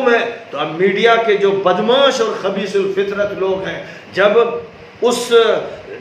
حکم ہے. تو اب میڈیا کے جو بدماش اور خبیث الفطرت لوگ ہیں، جب اس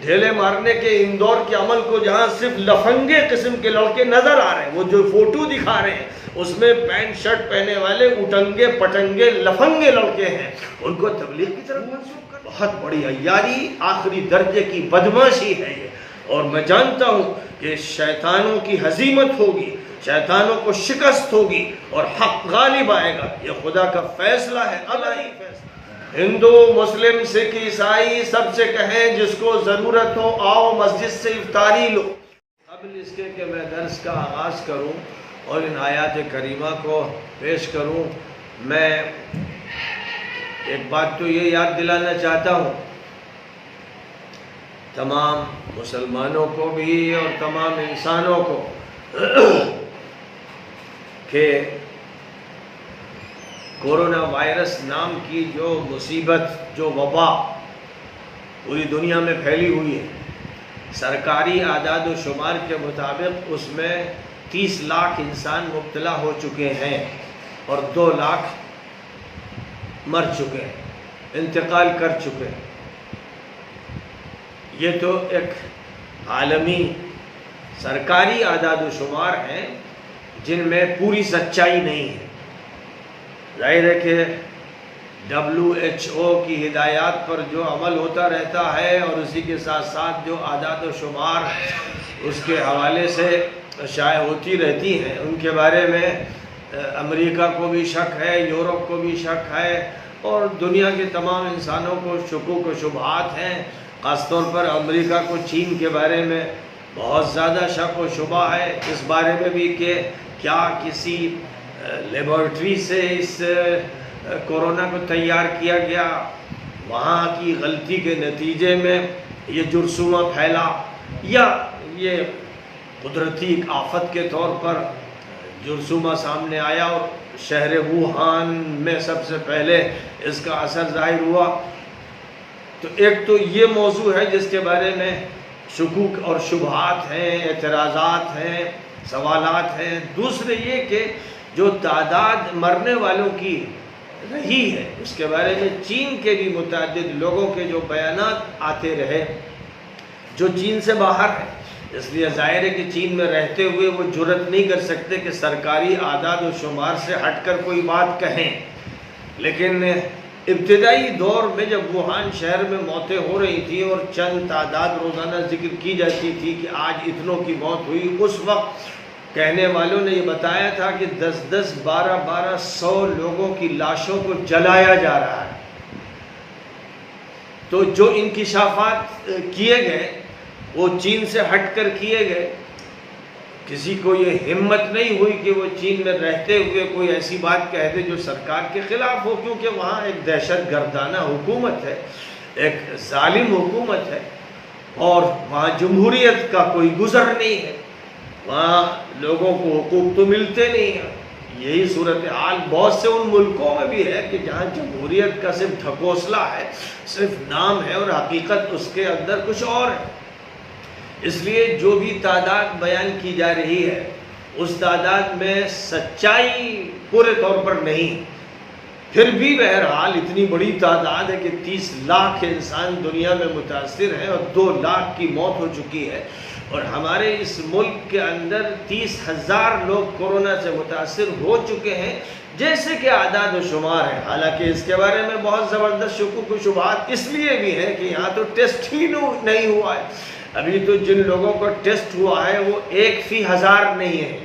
ڈھیلے مارنے کے اندور کے عمل کو جہاں صرف لفنگے قسم کے لڑکے نظر آ رہے ہیں، وہ جو فوٹو دکھا رہے ہیں اس میں پینٹ شرٹ پہنے والے اٹنگے پٹنگے لفنگے لڑکے ہیں، ان کو تبلیغ کی طرف منسوب کر، بہت بڑی عیاری، آخری درجے کی بدماشی ہے یہ. اور میں جانتا ہوں کہ شیطانوں کی ہزیمت ہوگی، شیطانوں کو شکست ہوگی اور حق غالب آئے گا. یہ خدا کا فیصلہ ہے، الہی فیصلہ. ہندو، مسلم، سکھ، عیسائی سب سے کہیں جس کو ضرورت ہو آؤ مسجد سے افطاری لو. قبل اس کے کہ میں درس کا آغاز کروں اور ان آیات کریمہ کو پیش کروں، میں ایک بات تو یہ یاد دلانا چاہتا ہوں تمام مسلمانوں کو بھی اور تمام انسانوں کو کہ کورونا وائرس نام کی جو مصیبت، جو وبا پوری دنیا میں پھیلی ہوئی ہے، سرکاری اعداد و شمار کے مطابق اس میں 30 لاکھ انسان مبتلا ہو چکے ہیں اور 2 لاکھ مر چکے ہیں، انتقال کر چکے ہیں. یہ تو ایک عالمی سرکاری اعداد و شمار ہیں جن میں پوری سچائی نہیں ہے. ظاہر ہے کہ WHO کی ہدایات پر جو عمل ہوتا رہتا ہے اور اسی کے ساتھ ساتھ جو اعداد و شمار اس کے حوالے سے شائع ہوتی رہتی ہیں، ان کے بارے میں امریکہ کو بھی شک ہے، یورپ کو بھی شک ہے اور دنیا کے تمام انسانوں کو شکوک و شبہات ہیں. خاص طور پر امریکہ کو چین کے بارے میں بہت زیادہ شک و شبہ ہے، اس بارے میں بھی کہ کیا کسی لیبارٹری سے اس کورونا کو تیار کیا گیا، وہاں کی غلطی کے نتیجے میں یہ جرثومہ پھیلا، یا یہ قدرتی ایک آفت کے طور پر جرثومہ سامنے آیا اور شہر ووہان میں سب سے پہلے اس کا اثر ظاہر ہوا. تو ایک تو یہ موضوع ہے جس کے بارے میں شکوک اور شبہات ہیں، اعتراضات ہیں، سوالات ہیں. دوسرے یہ کہ جو تعداد مرنے والوں کی رہی ہے اس کے بارے میں چین کے بھی متعدد لوگوں کے جو بیانات آتے رہے جو چین سے باہر ہیں. اس لیے ظاہر ہے کہ چین میں رہتے ہوئے وہ جرأت نہیں کر سکتے کہ سرکاری اعداد و شمار سے ہٹ کر کوئی بات کہیں. لیکن ابتدائی دور میں جب ووہان شہر میں موتیں ہو رہی تھیں اور چند تعداد روزانہ ذکر کی جاتی تھی کہ آج اتنوں کی موت ہوئی، اس وقت کہنے والوں نے یہ بتایا تھا کہ 10-10 12-12 100 لوگوں کی لاشوں کو جلایا جا رہا ہے. تو جو انکشافات کیے گئے وہ چین سے ہٹ کر کیے گئے. کسی کو یہ ہمت نہیں ہوئی کہ وہ چین میں رہتے ہوئے کوئی ایسی بات کہہ دے جو سرکار کے خلاف ہو، کیونکہ وہاں ایک دہشت گردانہ حکومت ہے، ایک ظالم حکومت ہے اور وہاں جمہوریت کا کوئی گزر نہیں ہے، وہاں لوگوں کو حقوق تو ملتے نہیں ہیں. یہی صورتحال بہت سے ان ملکوں میں بھی ہے کہ جہاں جمہوریت کا صرف ڈھکوسلا ہے، صرف نام ہے اور حقیقت اس کے اندر کچھ اور ہے. اس لیے جو بھی تعداد بیان کی جا رہی ہے اس تعداد میں سچائی پورے طور پر نہیں، پھر بھی بہرحال اتنی بڑی تعداد ہے کہ 30 لاکھ انسان دنیا میں متاثر ہیں اور 2 لاکھ کی موت ہو چکی ہے. اور ہمارے اس ملک کے اندر 30,000 لوگ کورونا سے متاثر ہو چکے ہیں جیسے کہ اعداد و شمار ہے. حالانکہ اس کے بارے میں بہت زبردست شکوک و شبہات اس لیے بھی ہیں کہ یہاں تو ٹیسٹ ہی نہیں ہوا ہے. ابھی تو جن لوگوں کو ٹیسٹ ہوا ہے وہ 1 فی 1000 نہیں ہے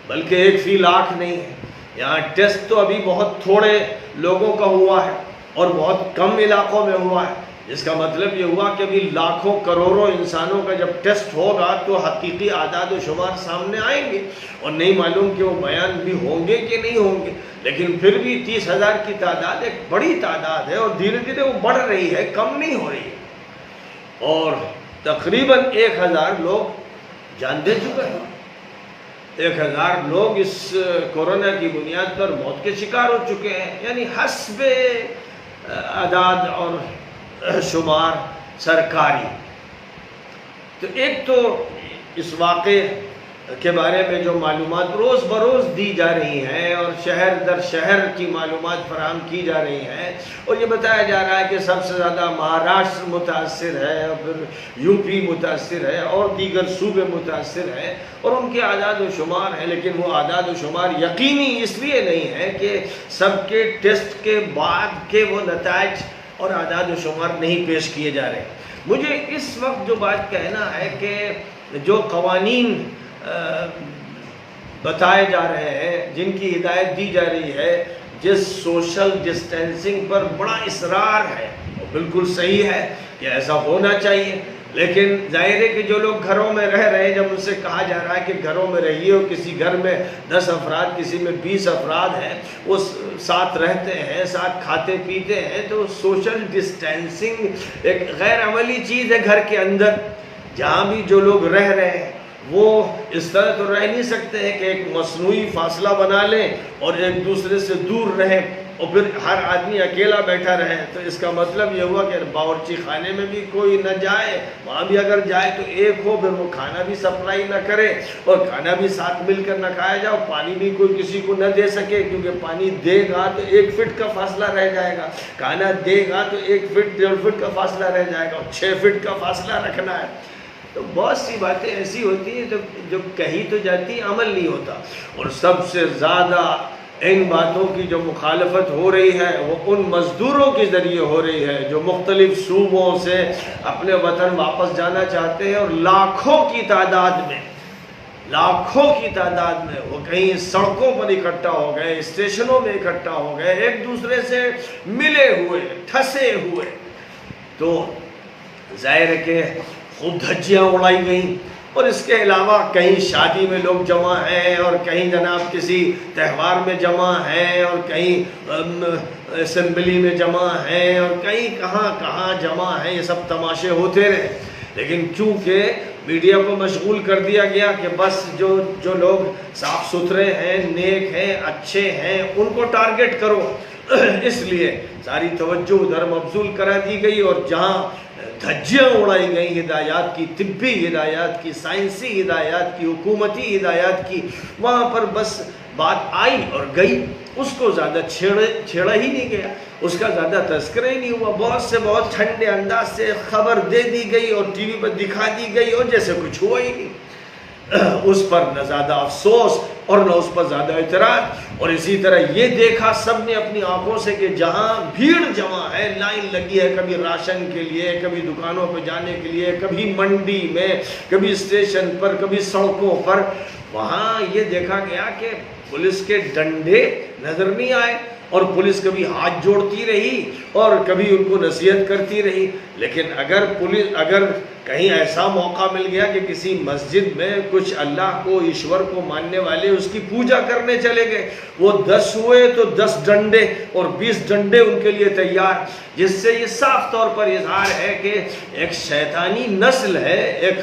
بلکہ 1 فی لاکھ نہیں ہے. یہاں ٹیسٹ تو ابھی بہت تھوڑے لوگوں کا ہوا ہے اور بہت کم علاقوں میں ہوا ہے، جس کا مطلب یہ ہوا کہ ابھی لاکھوں کروڑوں انسانوں کا جب ٹیسٹ ہوگا تو حقیقی اعداد و شمار سامنے آئیں گے اور نہیں معلوم کہ وہ بیان بھی ہوں گے کہ نہیں ہوں گے. لیکن پھر بھی 30,000 کی تعداد ایک بڑی تعداد ہے اور دھیرے دھیرے وہ بڑھ رہی ہے، کم نہیں ہو رہی ہے. اور تقریباً 1000 لوگ جان دے چکے ہیں. 1000 لوگ اس کورونا کی بنیاد پر موت کے شکار ہو چکے ہیں، یعنی حسب اعداد اور شمار سرکاری. تو ایک تو اس واقعے کے بارے میں جو معلومات روز بروز دی جا رہی ہیں اور شہر در شہر کی معلومات فراہم کی جا رہی ہیں، اور یہ بتایا جا رہا ہے کہ سب سے زیادہ مہاراشٹر متاثر ہے اور پھر یو پی متاثر ہے اور دیگر صوبے متاثر ہیں اور ان کے اعداد و شمار ہیں، لیکن وہ اعداد و شمار یقینی اس لیے نہیں ہے کہ سب کے ٹیسٹ کے بعد کے وہ نتائج اور اعداد و شمار نہیں پیش کیے جا رہے. مجھے اس وقت جو بات کہنا ہے کہ جو قوانین بتائے جا رہے ہیں، جن کی ہدایت دی جا رہی ہے، جس سوشل ڈسٹینسنگ پر بڑا اصرار ہے، وہ بالکل صحیح ہے کہ ایسا ہونا چاہیے، لیکن ظاہر ہے کہ جو لوگ گھروں میں رہ رہے ہیں، جب ان سے کہا جا رہا ہے کہ گھروں میں رہیے اور کسی گھر میں 10 افراد کسی میں 20 افراد ہیں، وہ ساتھ رہتے ہیں، ساتھ کھاتے پیتے ہیں، تو سوشل ڈسٹینسنگ ایک غیر عملی چیز ہے. گھر کے اندر جہاں بھی جو لوگ رہ رہے ہیں وہ اس طرح تو رہ نہیں سکتے ہیں کہ ایک مصنوعی فاصلہ بنا لیں اور ایک دوسرے سے دور رہیں اور پھر ہر آدمی اکیلا بیٹھا رہے. تو اس کا مطلب یہ ہوا کہ باورچی خانے میں بھی کوئی نہ جائے، وہاں بھی اگر جائے تو ایک ہو، پھر وہ کھانا بھی سپلائی نہ کرے اور کھانا بھی ساتھ مل کر نہ کھایا جائے، پانی بھی کوئی کسی کو نہ دے سکے، کیونکہ پانی دے گا تو 1 فٹ کا فاصلہ رہ جائے گا، کھانا دے گا تو 1 فٹ 1.5 فٹ کا فاصلہ رہ جائے گا اور 6 فٹ کا فاصلہ رکھنا ہے. تو بہت سی باتیں ایسی ہوتی ہیں جو کہی تو جاتی عمل نہیں ہوتا. اور سب سے زیادہ ان باتوں کی جو مخالفت ہو رہی ہے وہ ان مزدوروں کے ذریعے ہو رہی ہے جو مختلف صوبوں سے اپنے وطن واپس جانا چاہتے ہیں، اور لاکھوں کی تعداد میں وہ کہیں سڑکوں پر اکٹھا ہو گئے، اسٹیشنوں میں اکٹھا ہو گئے، ایک دوسرے سے ملے ہوئے، ٹھسے ہوئے. تو ظاہر ہے کہ خوب دھجیاں اڑائی گئیں، اور اس کے علاوہ کہیں شادی میں لوگ جمع ہیں اور کہیں جناب کسی تہوار میں جمع ہیں اور کہیں اسمبلی میں جمع ہیں اور کہیں کہاں جمع ہیں. یہ سب تماشے ہوتے رہے، لیکن چونکہ میڈیا کو مشغول کر دیا گیا کہ بس جو لوگ صاف ستھرے ہیں، نیک ہیں، اچھے ہیں، ان کو ٹارگٹ کرو، اس لیے ساری توجہ ادھر مبذول کرا دی گئی. اور جہاں دھجیاں اڑائی گئی ہدایات کی، طبی ہدایات کی، سائنسی ہدایات کی، حکومتی ہدایات کی، وہاں پر بس بات آئی اور گئی، اس کو زیادہ چھیڑا ہی نہیں گیا، اس کا زیادہ تذکرہ ہی نہیں ہوا. بہت ٹھنڈے انداز سے خبر دے دی گئی اور ٹی وی پر دکھا دی گئی اور جیسے کچھ ہوا ہی نہیں. اس پر نہ زیادہ افسوس اور نہ اس پر زیادہ اعتراض. اور اسی طرح یہ دیکھا سب نے اپنی آنکھوں سے کہ جہاں بھیڑ جمع ہے، لائن لگی ہے، کبھی راشن کے لیے، کبھی دکانوں پہ جانے کے لیے، کبھی منڈی میں، کبھی اسٹیشن پر، کبھی سڑکوں پر، وہاں یہ دیکھا گیا کہ پولیس کے ڈنڈے نظر نہیں آئے اور پولیس کبھی ہاتھ جوڑتی رہی اور کبھی ان کو نصیحت کرتی رہی. لیکن اگر کہیں ایسا موقع مل گیا کہ کسی مسجد میں کچھ اللہ کو، ایشور کو ماننے والے اس کی پوجا کرنے چلے گئے، وہ 10 ہوئے تو 10 ڈنڈے اور 20 ڈنڈے ان کے لیے تیار، جس سے یہ صاف طور پر اظہار ہے کہ ایک شیطانی نسل ہے، ایک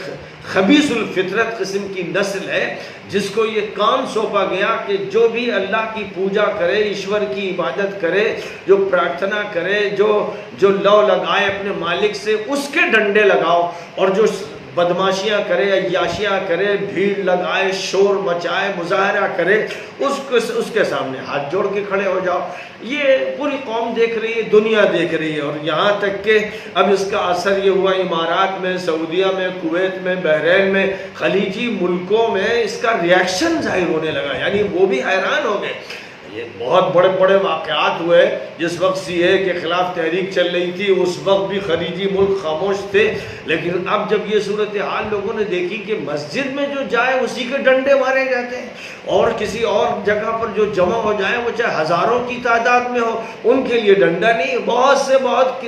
خبیث الفطرت قسم کی نسل ہے، جس کو یہ کام سونپا گیا کہ جو بھی اللہ کی پوجا کرے، ایشور کی عبادت کرے، جو پرارتھنا کرے، جو لو لگائے اپنے مالک سے، اس کے ڈنڈے لگاؤ، اور جو بدماشیاں کرے، عیاشیاں کرے، بھیڑ لگائے، شور مچائے، مظاہرہ کرے، اس کے سامنے ہاتھ جوڑ کے کھڑے ہو جاؤ. یہ پوری قوم دیکھ رہی ہے، دنیا دیکھ رہی ہے. اور یہاں تک کہ اب اس کا اثر یہ ہوا امارات میں، سعودیہ میں، کویت میں، بحرین میں، خلیجی ملکوں میں اس کا ریاکشن ظاہر ہونے لگا. یعنی وہ بھی حیران ہو گئے. یہ بہت بڑے واقعات ہوئے. جس وقت سی اے کے خلاف تحریک چل رہی تھی اس وقت بھی خلیجی ملک خاموش تھے، لیکن اب جب یہ صورتحال لوگوں نے دیکھی کہ مسجد میں جو جائے اسی کے ڈنڈے مارے جاتے ہیں، اور کسی اور جگہ پر جو جمع ہو جائے وہ چاہے ہزاروں کی تعداد میں ہو، ان کے لیے ڈنڈا نہیں، بہت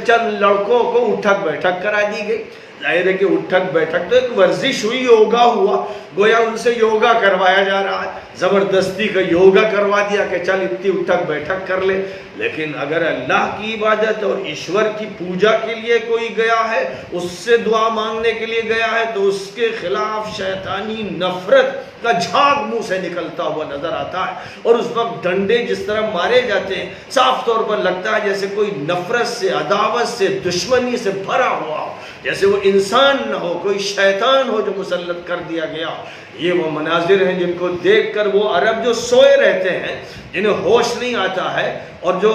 چند لڑکوں کو اٹھک بیٹھک کرا دی گئی. ظاہر ہے کہ اٹھک بیٹھک تو ایک ورزش ہوئی، یوگا ہوا، گویا ان سے یوگا کروایا جا رہا ہے، زبردستی کا یوگا کروا دیا کہ چل اتنی اٹھک بیٹھک کر لے. لیکن اگر اللہ کی عبادت اور ایشور کی پوجا کے لیے کوئی گیا ہے، اس سے دعا مانگنے کے لیے گیا ہے، تو اس کے خلاف شیطانی نفرت کا جھاگ منہ سے نکلتا ہوا نظر آتا ہے، اور اس وقت ڈنڈے جس طرح مارے جاتے ہیں صاف طور پر لگتا ہے جیسے کوئی نفرت سے، عداوت سے، دشمنی سے بھرا ہوا ہو، جیسے وہ انسان نہ ہو، کوئی شیطان ہو جو مسلط کر دیا گیا ہو۔ یہ وہ مناظر ہیں جن کو دیکھ کر وہ عرب جو سوئے رہتے ہیں، جنہیں ہوش نہیں آتا ہے اور جو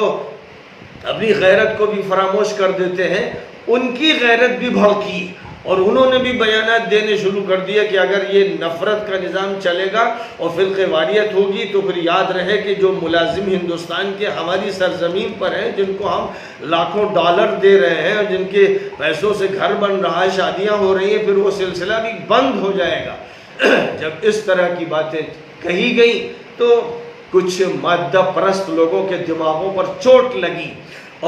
اپنی غیرت کو بھی فراموش کر دیتے ہیں، ان کی غیرت بھی بھڑکی، اور انہوں نے بھی بیانات دینے شروع کر دیا کہ اگر یہ نفرت کا نظام چلے گا اور فرقہ واریت ہوگی تو پھر یاد رہے کہ جو ملازم ہندوستان کے ہماری سرزمین پر ہیں، جن کو ہم لاکھوں ڈالر دے رہے ہیں اور جن کے پیسوں سے گھر بن رہا ہے، شادیاں ہو رہی ہیں، پھر وہ سلسلہ بھی بند ہو جائے گا۔ جب اس طرح کی باتیں کہی گئیں تو کچھ مادہ پرست لوگوں کے دماغوں پر چوٹ لگی،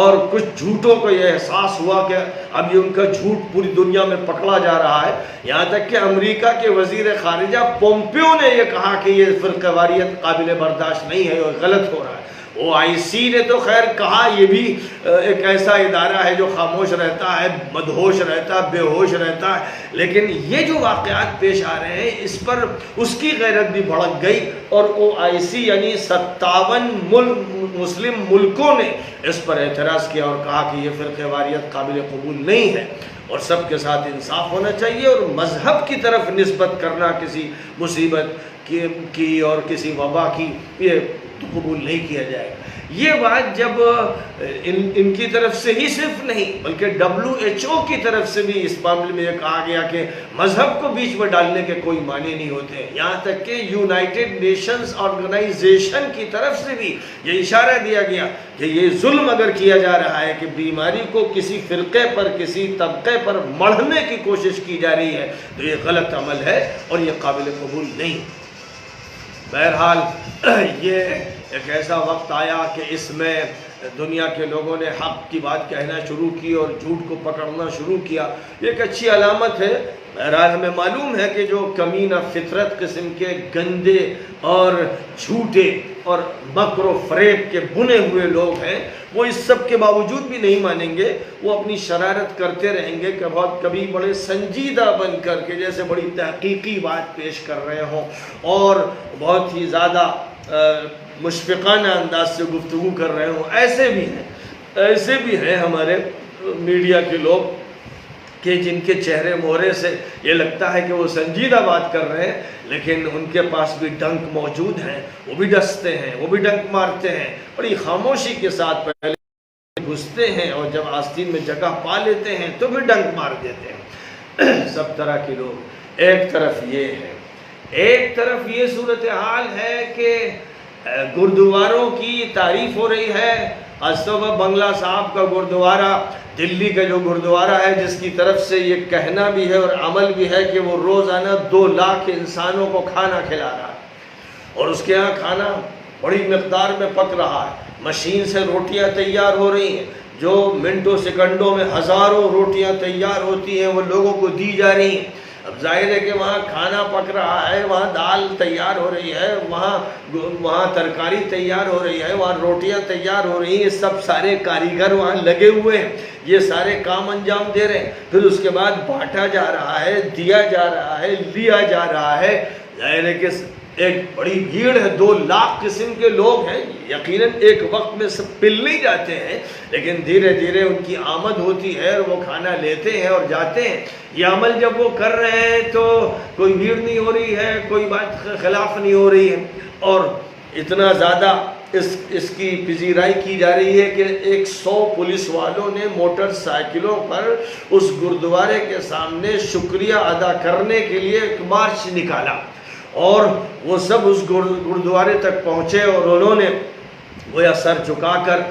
اور کچھ جھوٹوں کو یہ احساس ہوا کہ اب یہ ان کا جھوٹ پوری دنیا میں پکڑا جا رہا ہے۔ یہاں تک کہ امریکہ کے وزیر خارجہ پومپیو نے یہ کہا کہ یہ فرقہ واریت قابل برداشت نہیں ہے اور غلط ہو رہا ہے۔ OIC نے تو خیر کہا یہ بھی ایک ایسا ادارہ ہے جو خاموش رہتا ہے، مدہوش رہتا ہے، بے ہوش رہتا ہے، لیکن یہ جو واقعات پیش آ رہے ہیں اس پر اس کی غیرت بھی بھڑک گئی، اور OIC یعنی 57 مسلم ملکوں نے اس پر اعتراض کیا اور کہا کہ یہ فرقہ واریت قابل قبول نہیں ہے، اور سب کے ساتھ انصاف ہونا چاہیے، اور مذہب کی طرف نسبت کرنا کسی مصیبت کی اور کسی وبا کی یہ قبول نہیں کیا جائے گا۔ یہ بات جب ان کی طرف سے ہی صرف نہیں بلکہ WHO کی طرف سے بھی اس معاملے میں یہ کہا گیا کہ مذہب کو بیچ میں ڈالنے کے کوئی معنی نہیں ہوتے، یہاں تک کہ یونائٹڈ نیشنز آرگنائزیشن کی طرف سے بھی یہ اشارہ دیا گیا کہ یہ ظلم اگر کیا جا رہا ہے کہ بیماری کو کسی فرقے پر، کسی طبقے پر مڑھنے کی کوشش کی جا رہی ہے، تو یہ غلط عمل ہے اور یہ قابل قبول نہیں۔ بہرحال یہ ایک ایسا وقت آیا کہ اس میں دنیا کے لوگوں نے حق کی بات کہنا شروع کی اور جھوٹ کو پکڑنا شروع کیا، یہ ایک اچھی علامت ہے۔ بہرحال ہمیں معلوم ہے کہ جو کمینہ فطرت قسم کے گندے اور جھوٹے اور مکر و فریب کے بنے ہوئے لوگ ہیں، وہ اس سب کے باوجود بھی نہیں مانیں گے، وہ اپنی شرارت کرتے رہیں گے کہ کبھی بڑے سنجیدہ بن کر کے جیسے بڑی تحقیقی بات پیش کر رہے ہوں اور بہت ہی زیادہ مشفقانہ انداز سے گفتگو کر رہے ہوں۔ ایسے بھی ہیں ہمارے میڈیا کے لوگ کہ جن کے چہرے مہرے سے یہ لگتا ہے کہ وہ سنجیدہ بات کر رہے ہیں، لیکن ان کے پاس بھی ڈنک موجود ہیں، وہ بھی ڈستے ہیں، وہ بھی ڈنک مارتے ہیں، بڑی خاموشی کے ساتھ پہلے گھستے ہیں اور جب آستین میں جگہ پا لیتے ہیں تو بھی ڈنک مار دیتے ہیں۔ سب طرح کے لوگ، ایک طرف یہ ہے، ایک طرف یہ صورتحال ہے کہ گردواروں کی تعریف ہو رہی ہے۔ آج صبح بنگلہ صاحب کا گردوارہ، دلی کا جو گردوارہ ہے، جس کی طرف سے یہ کہنا بھی ہے اور عمل بھی ہے کہ وہ روزانہ 2 لاکھ انسانوں کو کھانا کھلا رہا ہے، اور اس کے ہاں کھانا بڑی مقدار میں پک رہا ہے، مشین سے روٹیاں تیار ہو رہی ہیں، جو منٹوں سیکنڈوں میں ہزاروں روٹیاں تیار ہوتی ہیں وہ لوگوں کو دی جا رہی ہیں۔ اب ظاہر ہے کہ وہاں کھانا پک رہا ہے، وہاں دال تیار ہو رہی ہے، وہاں ترکاری تیار ہو رہی ہے، وہاں روٹیاں تیار ہو رہی ہیں، سب سارے کاریگر وہاں لگے ہوئے ہیں، یہ سارے کام انجام دے رہے ہیں، پھر اس کے بعد بانٹا جا رہا ہے، دیا جا رہا ہے، لیا جا رہا ہے۔ ظاہر ہے کہ ایک بڑی بھیڑ ہے، 2 لاکھ قسم کے لوگ ہیں، یقیناً ایک وقت میں سب پل نہیں جاتے ہیں، لیکن دھیرے دھیرے ان کی آمد ہوتی ہے اور وہ کھانا لیتے ہیں اور جاتے ہیں۔ یہ عمل جب وہ کر رہے ہیں تو کوئی بھیڑ نہیں ہو رہی ہے، کوئی بات خلاف نہیں ہو رہی ہے، اور اتنا زیادہ اس کی پذیرائی کی جا رہی ہے کہ 100 پولیس والوں نے موٹر سائیکلوں پر اس گردوارے کے سامنے شکریہ ادا کرنے کے لیے ایک مارچ نکالا، اور وہ سب اس گردوارے تک پہنچے اور انہوں نے گویا سر جھکا کر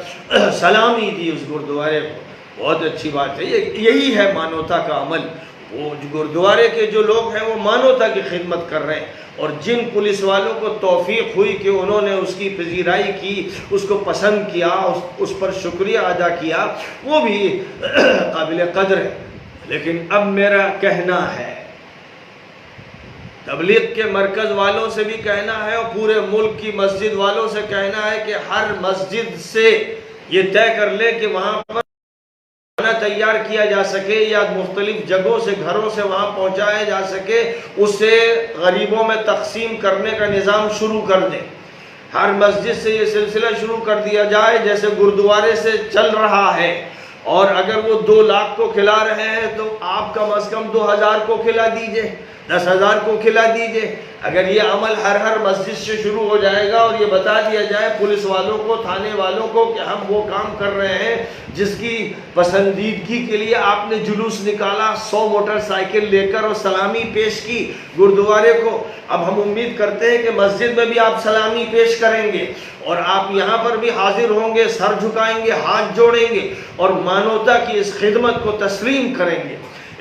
سلامی دی اس گردوارے کو۔ بہت اچھی بات ہے، یہی ہے مانوتا کا عمل۔ وہ گردوارے کے جو لوگ ہیں وہ مانوتا کی خدمت کر رہے ہیں، اور جن پولیس والوں کو توفیق ہوئی کہ انہوں نے اس کی پذیرائی کی، اس کو پسند کیا، اس پر شکریہ ادا کیا، وہ بھی قابل قدر ہے۔ لیکن اب میرا کہنا ہے، تبلیغ کے مرکز والوں سے بھی کہنا ہے اور پورے ملک کی مسجد والوں سے کہنا ہے کہ ہر مسجد سے یہ طے کر لے کہ وہاں پر تیار کیا جا سکے یا مختلف جگہوں سے گھروں سے وہاں پہنچایا جا سکے، اسے غریبوں میں تقسیم کرنے کا نظام شروع کر دیں۔ ہر مسجد سے یہ سلسلہ شروع کر دیا جائے جیسے گردوارے سے چل رہا ہے، اور اگر وہ 2 لاکھ کو کھلا رہے ہیں تو آپ کم از کم 2000 کو کھلا دیجئے، 10,000 کو کھلا دیجئے۔ اگر یہ عمل ہر مسجد سے شروع ہو جائے گا اور یہ بتا دیا جائے پولیس والوں کو، تھانے والوں کو کہ ہم وہ کام کر رہے ہیں جس کی پسندیدگی کے لیے آپ نے جلوس نکالا، 100 موٹر سائیکل لے کر اور سلامی پیش کی گردوارے کو، اب ہم امید کرتے ہیں کہ مسجد میں بھی آپ سلامی پیش کریں گے اور آپ یہاں پر بھی حاضر ہوں گے، سر جھکائیں گے، ہاتھ جوڑیں گے اور مانوتا کی اس خدمت کو تسلیم کریں گے۔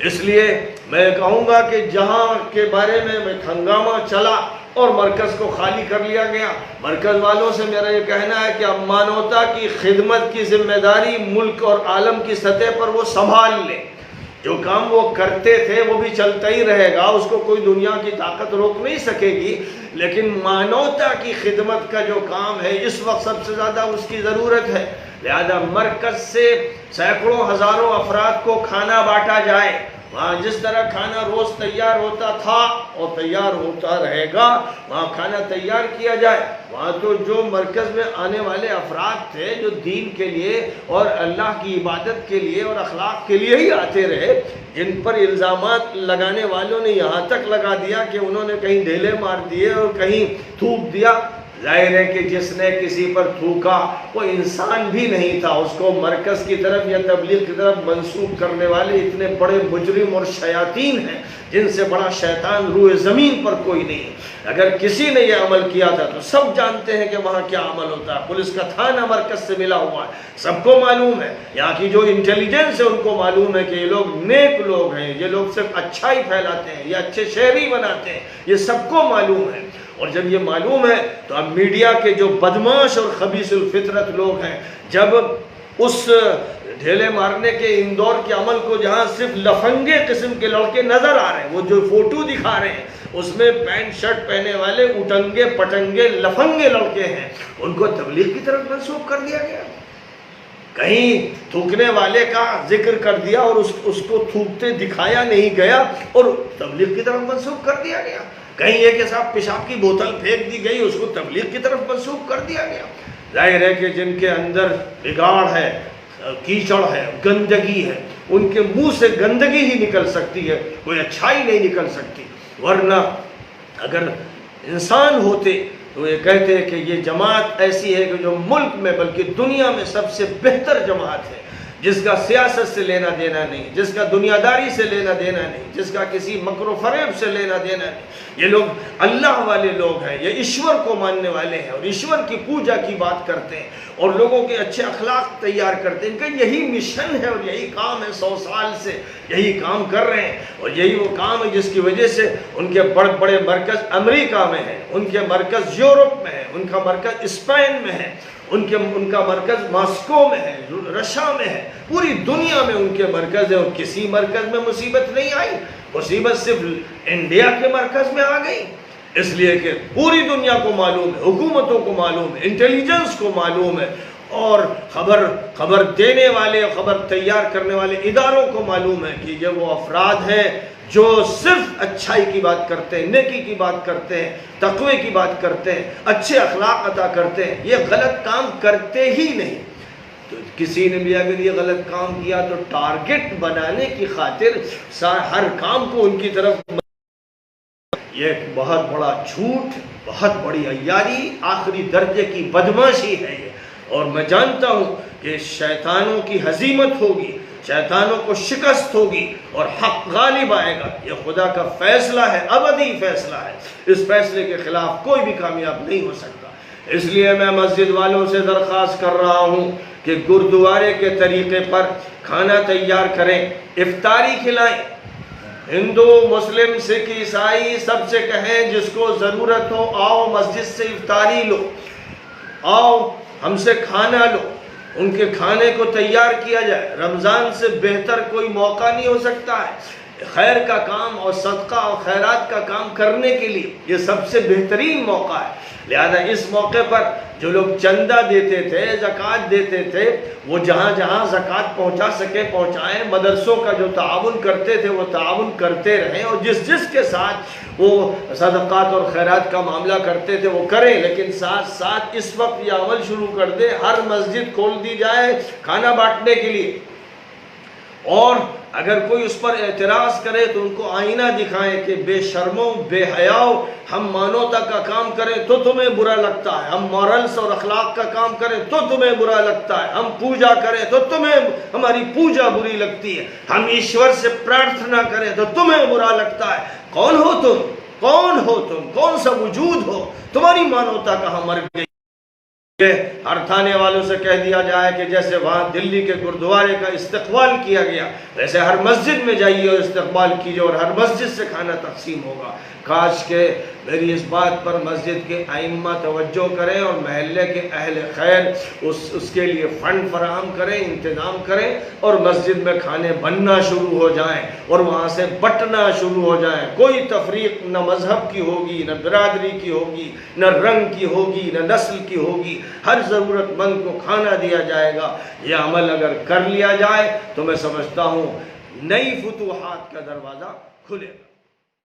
اس لیے میں کہوں گا کہ جہاں کے بارے میں ہنگامہ چلا اور مرکز کو خالی کر لیا گیا، مرکز والوں سے میرا یہ کہنا ہے کہ اب مانوتا کی خدمت کی ذمہ داری ملک اور عالم کی سطح پر وہ سنبھال لیں۔ جو کام وہ کرتے تھے وہ بھی چلتا ہی رہے گا، اس کو کوئی دنیا کی طاقت روک نہیں سکے گی، لیکن مانوتا کی خدمت کا جو کام ہے اس وقت سب سے زیادہ اس کی ضرورت ہے۔ لہذا مرکز سے سینکڑوں ہزاروں افراد کو کھانا بانٹا جائے، وہاں جس طرح کھانا روز تیار ہوتا تھا اور تیار ہوتا رہے گا وہاں کھانا تیار کیا جائے۔ وہاں تو جو مرکز میں آنے والے افراد تھے جو دین کے لیے اور اللہ کی عبادت کے لیے اور اخلاق کے لیے ہی آتے رہے، جن پر الزامات لگانے والوں نے یہاں تک لگا دیا کہ انہوں نے کہیں ڈھیلے مار دیے اور کہیں تھوک دیا، ظاہر ہے کہ جس نے کسی پر تھوکا وہ انسان بھی نہیں تھا، اس کو مرکز کی طرف یا تبلیغ کی طرف منسوب کرنے والے اتنے بڑے مجرم اور شیاطین ہیں جن سے بڑا شیطان روئے زمین پر کوئی نہیں۔ اگر کسی نے یہ عمل کیا تھا تو سب جانتے ہیں کہ وہاں کیا عمل ہوتا ہے، پولیس کا تھانہ مرکز سے ملا ہوا ہے، سب کو معلوم ہے، یہاں کی جو انٹیلیجنس ہے ان کو معلوم ہے کہ یہ لوگ نیک لوگ ہیں، یہ لوگ صرف اچھائی پھیلاتے ہیں، یہ اچھے شہری بناتے ہیں، یہ سب کو معلوم ہے۔ اور جب یہ معلوم ہے تو اب میڈیا کے جو بدماش اور خبیث الفطرت لوگ ہیں، جب اس ڈھیلے مارنے کے اندور کے عمل کو جہاں صرف لفنگے قسم کے لڑکے نظر آ رہے ہیں، وہ جو فوٹو دکھا رہے ہیں اس میں پینٹ شرٹ پہنے والے اٹنگے پٹنگے لفنگے لڑکے ہیں، ان کو تبلیغ کی طرف منسوب کر دیا گیا۔ کہیں تھوکنے والے کا ذکر کر دیا اور اس کو تھوکتے دکھایا نہیں گیا اور تبلیغ کی طرف منسوب کر دیا گیا۔ کہیں یہ کہ صاحب پیشاب کی بوتل پھینک دی گئی، اس کو تبلیغ کی طرف منسوب کر دیا گیا۔ ظاہر ہے کہ جن کے اندر بگاڑ ہے، کیچڑ ہے، گندگی ہے، ان کے منہ سے گندگی ہی نکل سکتی ہے، کوئی اچھائی نہیں نکل سکتی۔ ورنہ اگر انسان ہوتے تو یہ کہتے ہیں کہ یہ جماعت ایسی ہے کہ جو ملک میں بلکہ دنیا میں سب سے بہتر جماعت ہے، جس کا سیاست سے لینا دینا نہیں، جس کا دنیا داری سے لینا دینا نہیں، جس کا کسی مکر و فریب سے لینا دینا نہیں۔ یہ لوگ اللہ والے لوگ ہیں، یہ ایشور کو ماننے والے ہیں اور ایشور کی پوجا کی بات کرتے ہیں اور لوگوں کے اچھے اخلاق تیار کرتے ہیں۔ ان کا یہی مشن ہے اور یہی کام ہے، 100 سال سے یہی کام کر رہے ہیں، اور یہی وہ کام ہے جس کی وجہ سے ان کے بڑے بڑے مرکز امریکہ میں ہیں، ان کے مرکز یورپ میں ہیں، ان کا مرکز اسپین میں ہے، ان کا مرکز ماسکو میں ہے، رشیا میں ہے، پوری دنیا میں ان کے مرکز ہیں، اور کسی مرکز میں مصیبت نہیں آئی، مصیبت صرف انڈیا کے مرکز میں آ گئی، اس لیے کہ پوری دنیا کو معلوم ہے، حکومتوں کو معلوم ہے، انٹیلیجنس کو معلوم ہے، اور خبر دینے والے، خبر تیار کرنے والے اداروں کو معلوم ہے کہ یہ وہ افراد ہیں جو صرف اچھائی کی بات کرتے ہیں، نیکی کی بات کرتے ہیں، تقوی کی بات کرتے ہیں، اچھے اخلاق عطا کرتے ہیں، یہ غلط کام کرتے ہی نہیں۔ تو کسی نے بھی اگر یہ غلط کام کیا تو ٹارگٹ بنانے کی خاطر ہر کام کو ان کی طرف، یہ ایک بہت بڑا جھوٹ، بہت بڑی عیاری، آخری درجے کی بدماشی ہے یہ، اور میں جانتا ہوں کہ شیطانوں کی ہزیمت ہوگی، شیطانوں کو شکست ہوگی اور حق غالب آئے گا۔ یہ خدا کا فیصلہ ہے، ابدی فیصلہ ہے، اس فیصلے کے خلاف کوئی بھی کامیاب نہیں ہو سکتا۔ اس لیے میں مسجد والوں سے درخواست کر رہا ہوں کہ گردوارے کے طریقے پر کھانا تیار کریں، افطاری کھلائیں، ہندو مسلم سکھ عیسائی سب سے کہیں جس کو ضرورت ہو آؤ مسجد سے افطاری لو، آؤ ہم سے کھانا لو، ان کے کھانے کو تیار کیا جائے۔ رمضان سے بہتر کوئی موقع نہیں ہو سکتا ہے، خیر کا کام اور صدقہ اور خیرات کا کام کرنے کے لیے یہ سب سے بہترین موقع ہے۔ لہذا اس موقع پر جو لوگ چندہ دیتے تھے، زکوٰۃ دیتے تھے، وہ جہاں جہاں زکوٰۃ پہنچا سکے پہنچائیں، مدرسوں کا جو تعاون کرتے تھے وہ تعاون کرتے رہیں، اور جس جس کے ساتھ وہ صدقات اور خیرات کا معاملہ کرتے تھے وہ کریں، لیکن ساتھ ساتھ اس وقت یہ عمل شروع کر دے، ہر مسجد کھول دی جائے کھانا بانٹنے کے لیے، اور اگر کوئی اس پر اعتراض کرے تو ان کو آئینہ دکھائیں کہ بے شرمو بے حیاؤ، ہم مانوتا کا کام کریں تو تمہیں برا لگتا ہے، ہم مورلز اور اخلاق کا کام کریں تو تمہیں برا لگتا ہے، ہم پوجا کریں تو تمہیں ہماری پوجا بری لگتی ہے، ہم ایشور سے پرارتھنا کریں تو تمہیں برا لگتا ہے۔ کون ہو تم؟ کون ہو تم؟ کون سا وجود ہو؟ تمہاری مانوتا کہاں مر گئی؟ ہر تھانے والوں سے کہہ دیا جائے کہ جیسے وہاں دلی کے گردوارے کا استقبال کیا گیا ویسے ہر مسجد میں جائیے اور استقبال کیجیے، اور ہر مسجد سے کھانا تقسیم ہوگا۔ کاش کہ میری اس بات پر مسجد کے ائمہ توجہ کریں اور محلے کے اہل خیر اس کے لیے فنڈ فراہم کریں، انتظام کریں، اور مسجد میں کھانے بننا شروع ہو جائیں اور وہاں سے بٹنا شروع ہو جائیں۔ کوئی تفریق نہ مذہب کی ہوگی، نہ برادری کی ہوگی، نہ رنگ کی ہوگی، نہ نسل کی ہوگی، ہر ضرورت مند کو کھانا دیا جائے گا۔ یہ عمل اگر کر لیا جائے تو میں سمجھتا ہوں نئی فتوحات کا دروازہ کھلے گا۔